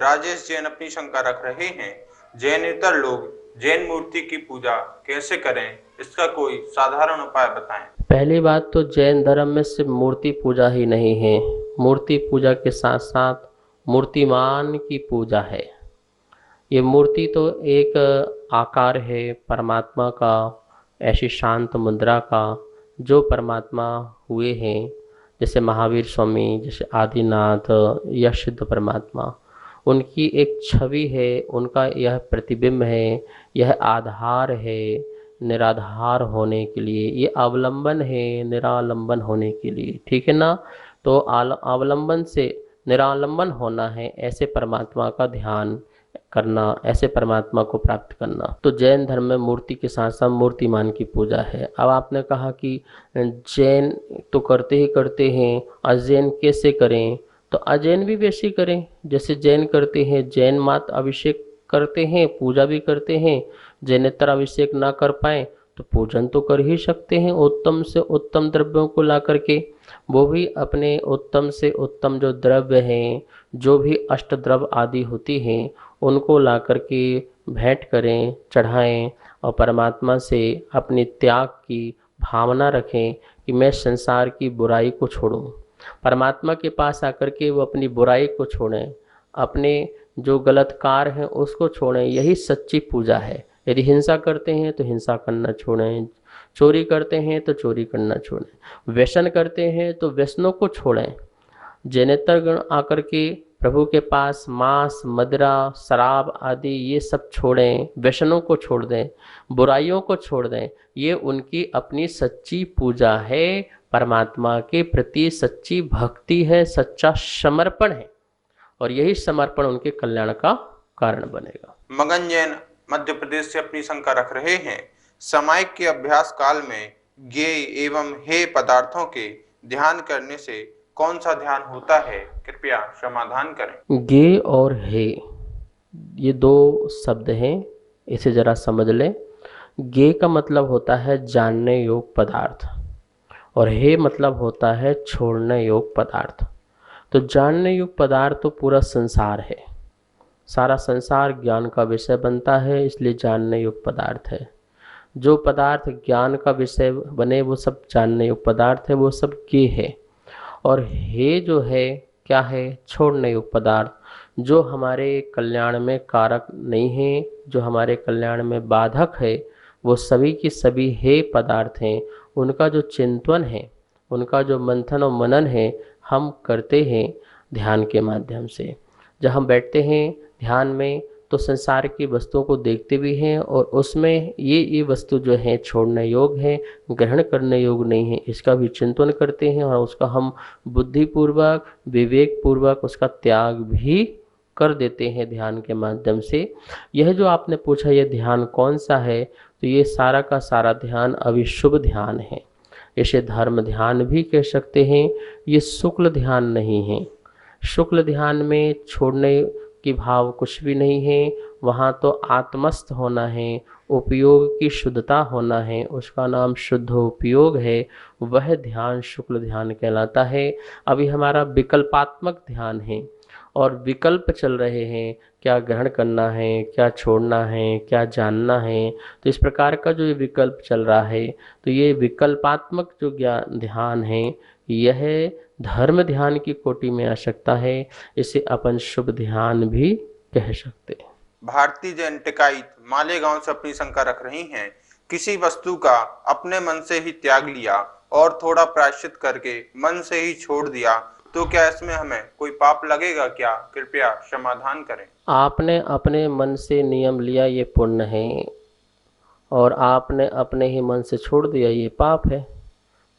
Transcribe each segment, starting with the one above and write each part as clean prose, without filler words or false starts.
राजेश जैन अपनी शंका रख रहे हैं, जैनेतर लोग जैन मूर्ति की पूजा कैसे करें, इसका कोई साधारण उपाय बताएं। पहली बात तो जैन धर्म में सिर्फ मूर्ति पूजा ही नहीं है, मूर्ति पूजा के साथ साथ मूर्तिमान की पूजा है। ये मूर्ति तो एक आकार है परमात्मा का, ऐसी शांत मुद्रा का जो परमात्मा हुए हैं, जैसे महावीर स्वामी, जैसे आदिनाथ या शुद्ध परमात्मा, उनकी एक छवि है, उनका यह प्रतिबिंब है, यह आधार है निराधार होने के लिए, ये अवलंबन है निरालंबन होने के लिए, ठीक है ना। तो अवलंबन से निरालंबन होना है, ऐसे परमात्मा का ध्यान करना, ऐसे परमात्मा को प्राप्त करना। तो जैन धर्म में मूर्ति के साथ साथ मूर्तिमान की पूजा है। अब आपने कहा कि जैन तो करते ही करते हैं, अजैन कैसे करें? तो अजैन भी वैसे ही करें जैसे जैन करते हैं। जैन मात अभिषेक करते हैं, पूजा भी करते हैं। जैनेतर अभिषेक ना कर पाए तो पूजन तो कर ही सकते हैं, उत्तम से उत्तम द्रव्यों को ला करके। वो भी अपने उत्तम से उत्तम जो द्रव्य हैं, जो भी अष्ट द्रव्य आदि होती हैं, उनको ला करके भेंट करें, चढ़ाएं और परमात्मा से अपनी त्याग की भावना रखें कि मैं संसार की बुराई को छोड़ूं। परमात्मा के पास आकर के वो अपनी बुराई को छोड़ें, अपने जो गलत कार्य हैं उसको छोड़ें। यही सच्ची पूजा है। यदि हिंसा करते हैं तो हिंसा करना छोड़ें, चोरी करते हैं तो चोरी करना छोड़ें, व्यसन करते हैं तो व्यसनों को छोड़ें। जैनेतर गण आकर के प्रभु के पास मांस, मदिरा, शराब आदि ये सब छोड़ें, व्यसनों को छोड़ दें, बुराइयों को छोड़ दें। ये उनकी अपनी सच्ची पूजा है, परमात्मा के प्रति सच्ची भक्ति है, सच्चा समर्पण है, और यही समर्पण उनके कल्याण का कारण बनेगा। मगन जैन मध्य प्रदेश से अपनी शंका रख रहे हैं, सामायिक के अभ्यास काल में ज्ञेय एवं हेय पदार्थों के ध्यान करने से कौन सा ध्यान होता है, कृपया समाधान करें। गे और हे ये दो शब्द हैं, इसे जरा समझ लें। गे का मतलब होता है जानने योग्य पदार्थ, और हे मतलब होता है छोड़ने योग्य पदार्थ। तो जानने योग्य पदार्थ तो पूरा संसार है, सारा संसार ज्ञान का विषय बनता है, इसलिए जानने योग्य पदार्थ है। जो पदार्थ ज्ञान का विषय बने वो सब जानने योग्य पदार्थ है, वो सब गे है। और हे जो है क्या है? छोड़ने योग्य पदार्थ, जो हमारे कल्याण में कारक नहीं है, जो हमारे कल्याण में बाधक है, वो सभी की सभी हे पदार्थ हैं। उनका जो चिंतन है, उनका जो मंथन और मनन है, हम करते हैं ध्यान के माध्यम से। जब हम बैठते हैं ध्यान में तो संसार की वस्तुओं को देखते भी हैं, और उसमें ये वस्तु जो है छोड़ने योग्य है, ग्रहण करने योग्य नहीं है, इसका भी चिंतन करते हैं, और उसका हम बुद्धिपूर्वक विवेकपूर्वक उसका त्याग भी कर देते हैं ध्यान के माध्यम से। यह जो आपने पूछा ये ध्यान कौन सा है, तो ये सारा का सारा ध्यान अभिशुभ ध्यान है। इसे धर्म ध्यान भी कह सकते हैं। ये शुक्ल ध्यान नहीं है। शुक्ल ध्यान में छोड़ने की भाव कुछ भी नहीं है, वहाँ तो आत्मस्थ होना है, उपयोग की शुद्धता होना है, उसका नाम शुद्ध उपयोग है, वह ध्यान शुक्ल ध्यान कहलाता है। अभी हमारा विकल्पात्मक ध्यान है, और विकल्प चल रहे हैं, क्या ग्रहण करना है, क्या छोड़ना है, क्या जानना है। तो इस प्रकार का जो ये विकल्प चल रहा है, तो ये विकल्पात्मक जो ज्ञान ध्यान है, यह धर्म ध्यान की कोटि में आ सकता है। इसे अपन शुभ ध्यान भी कह सकते हैं। भारतीय जैन टिकाईत मालेगांव से अपनी शंका रख रही हैं, किसी वस्तु का अपने मन से ही त्याग लिया और थोड़ा प्रायश्चित करके मन से ही छोड़ दिया, तो क्या इसमें हमें कोई पाप लगेगा क्या, कृपया समाधान करें। आपने अपने मन से नियम लिया, ये पुण्य है, और आपने अपने ही मन से छोड़ दिया, ये पाप है।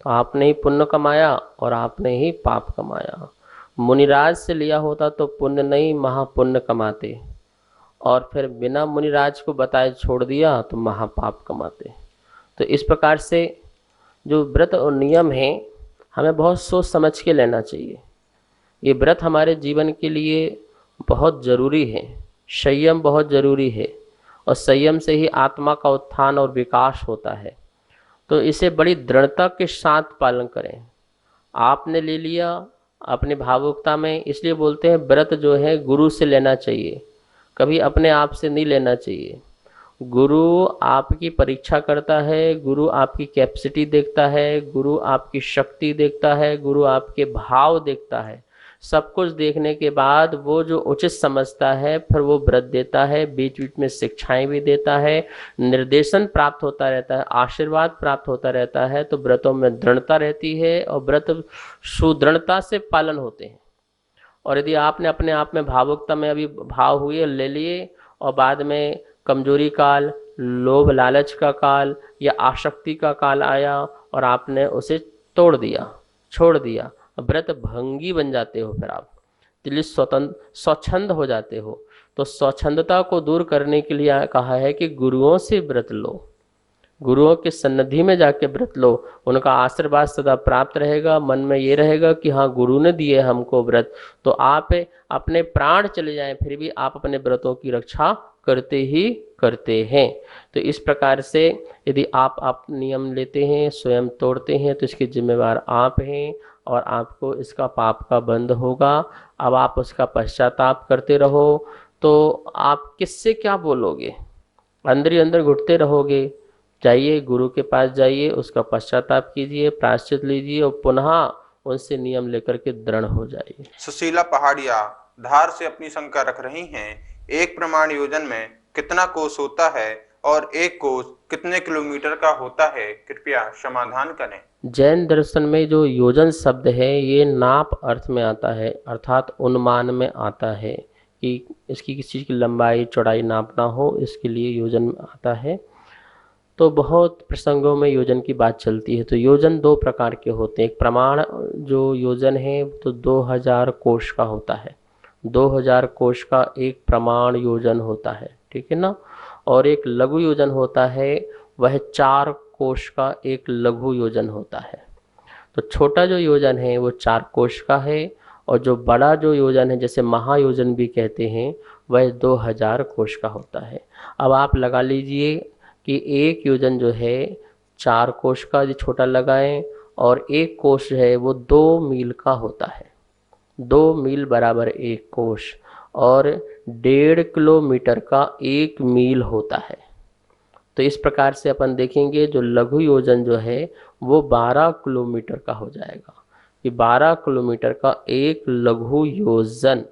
तो आपने ही पुण्य कमाया और आपने ही पाप कमाया। मुनिराज से लिया होता तो पुण्य नहीं महापुण्य कमाते, और फिर बिना मुनिराज को बताए छोड़ दिया तो महापाप कमाते। तो इस प्रकार से जो व्रत और नियम है, हमें बहुत सोच समझ के लेना चाहिए। ये व्रत हमारे जीवन के लिए बहुत ज़रूरी है। संयम बहुत ज़रूरी है, और संयम से ही आत्मा का उत्थान और विकास होता है। तो इसे बड़ी दृढ़ता के साथ पालन करें। आपने ले लिया, अपनी भावुकता में, इसलिए बोलते हैं व्रत जो है गुरु से लेना चाहिए, कभी अपने आप से नहीं लेना चाहिए। गुरु आपकी परीक्षा करता है, गुरु आपकी कैपेसिटी देखता है, गुरु आपकी शक्ति देखता है, गुरु आपके भाव देखता है। सब कुछ देखने के बाद वो जो उचित समझता है फिर वो व्रत देता है, बीच बीच में शिक्षाएं भी देता है, निर्देशन प्राप्त होता रहता है, आशीर्वाद प्राप्त होता रहता है। तो व्रतों में दृढ़ता रहती है और व्रत सुदृढ़ता से पालन होते हैं। और यदि आपने अपने आप में भावुकता में अभी भाव हुए ले लिए और बाद में कमजोरी काल, लोभ लालच का काल या आसक्ति का काल आया और आपने उसे तोड़ दिया, छोड़ दिया, व्रत भंगी बन जाते हो, फिर आप दिल्ली स्वतंत्र स्वच्छंद हो जाते हो। तो स्वच्छंदता को दूर करने के लिए कहा है कि गुरुओं से व्रत लो, गुरुओं के सन्निधि में जाके व्रत लो, उनका आशीर्वाद सदा प्राप्त रहेगा। मन में ये रहेगा कि हाँ गुरु ने दिए हमको व्रत, तो आप अपने प्राण चले जाएं फिर भी आप अपने व्रतों की रक्षा करते ही करते हैं। तो इस प्रकार से यदि आप नियम लेते हैं, स्वयं तोड़ते हैं, तो इसके जिम्मेवार आप हैं और आपको इसका पाप का बंध होगा। अब आप उसका पश्चाताप करते रहो तो आप किससे क्या बोलोगे, अंदर ही अंदर घुटते रहोगे। जाइए गुरु के पास जाइए, उसका पश्चाताप कीजिए, प्रायश्चित लीजिए और पुनः उनसे नियम लेकर के दृढ़ हो जाइए। सुशीला पहाड़िया धार से अपनी शंका रख रही हैं, एक प्रमाण योजन में कितना कोस होता है और एक कोस कितने किलोमीटर का होता है, कृपया समाधान करें। जैन दर्शन में जो योजन शब्द है ये नाप अर्थ में आता है, अर्थात अनुमान में आता है कि इसकी किसी चीज़ की लंबाई चौड़ाई नापना हो, इसके लिए योजन आता है। तो बहुत प्रसंगों में योजन की बात चलती है। तो योजन दो प्रकार के होते हैं। एक प्रमाण जो योजन है तो 2000 कोश का होता है, 2000 कोश का एक प्रमाण योजन होता है, ठीक है ना। और एक लघु योजन होता है, वह 4 कोश का एक लघु योजन होता है। तो छोटा जो योजन है वो 4 कोश का है और जो बड़ा जो योजन है जैसे महायोजन भी कहते हैं वह 2000 कोश का होता है। अब आप लगा लीजिए कि एक योजन जो है 4 कोश का यदि छोटा लगाएं और एक कोश है वो 2 मील का होता है, 2 मील बराबर एक कोश, और 1.5 किलोमीटर का 1 मील होता है। तो इस प्रकार से अपन देखेंगे जो लघु योजन जो है वो 12 किलोमीटर का हो जाएगा, कि 12 किलोमीटर का एक लघु योजन।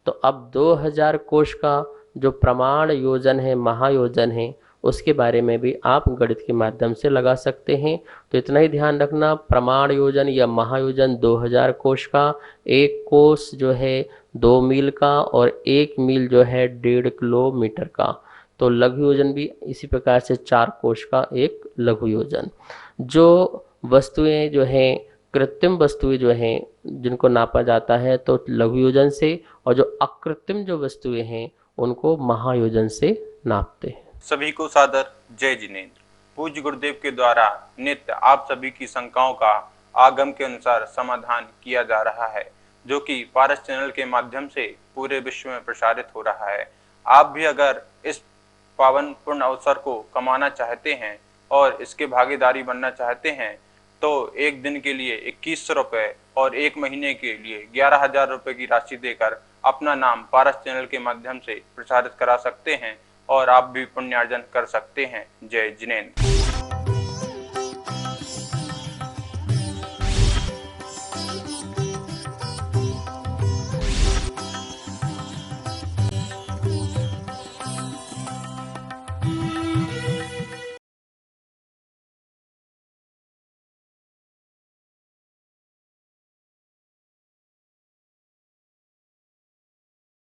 तो अब 2000 कोश का जो प्रमाण योजन है, महायोजन है, उसके बारे में भी आप गणित के माध्यम से लगा सकते हैं। तो इतना ही ध्यान रखना, प्रमाण योजन या महायोजन 2000 कोश का, एक कोश जो है 2 मील का और 1 मील जो है 1.5 किलोमीटर का। तो लघु योजन भी इसी प्रकार से 4 कोश का एक लघु योजन। जो वस्तुएं जो हैं, कृत्रिम वस्तुएं जो हैं जिनको नापा जाता है तो लघु योजन से, और जो अकृत्रिम जो वस्तुएं हैं उनको महायोजन से नापते हैं। सभी को सादर जय जिनेंद्र। पूज्य गुरुदेव के द्वारा नित्य आप सभी की शंकाओं का आगम के अनुसार समाधान किया जा रहा है, जो कि पारस चैनल के माध्यम से पूरे विश्व में प्रसारित हो रहा है। आप भी अगर इस पावन पूर्ण अवसर को कमाना चाहते हैं और इसके भागीदारी बनना चाहते हैं तो एक दिन के लिए 2100 रुपये और एक महीने के लिए 11,000 रुपये की राशि देकर अपना नाम पारस चैनल के माध्यम से प्रसारित करा सकते हैं और आप भी पुण्यार्जन कर सकते हैं। जय जिनेंद्र।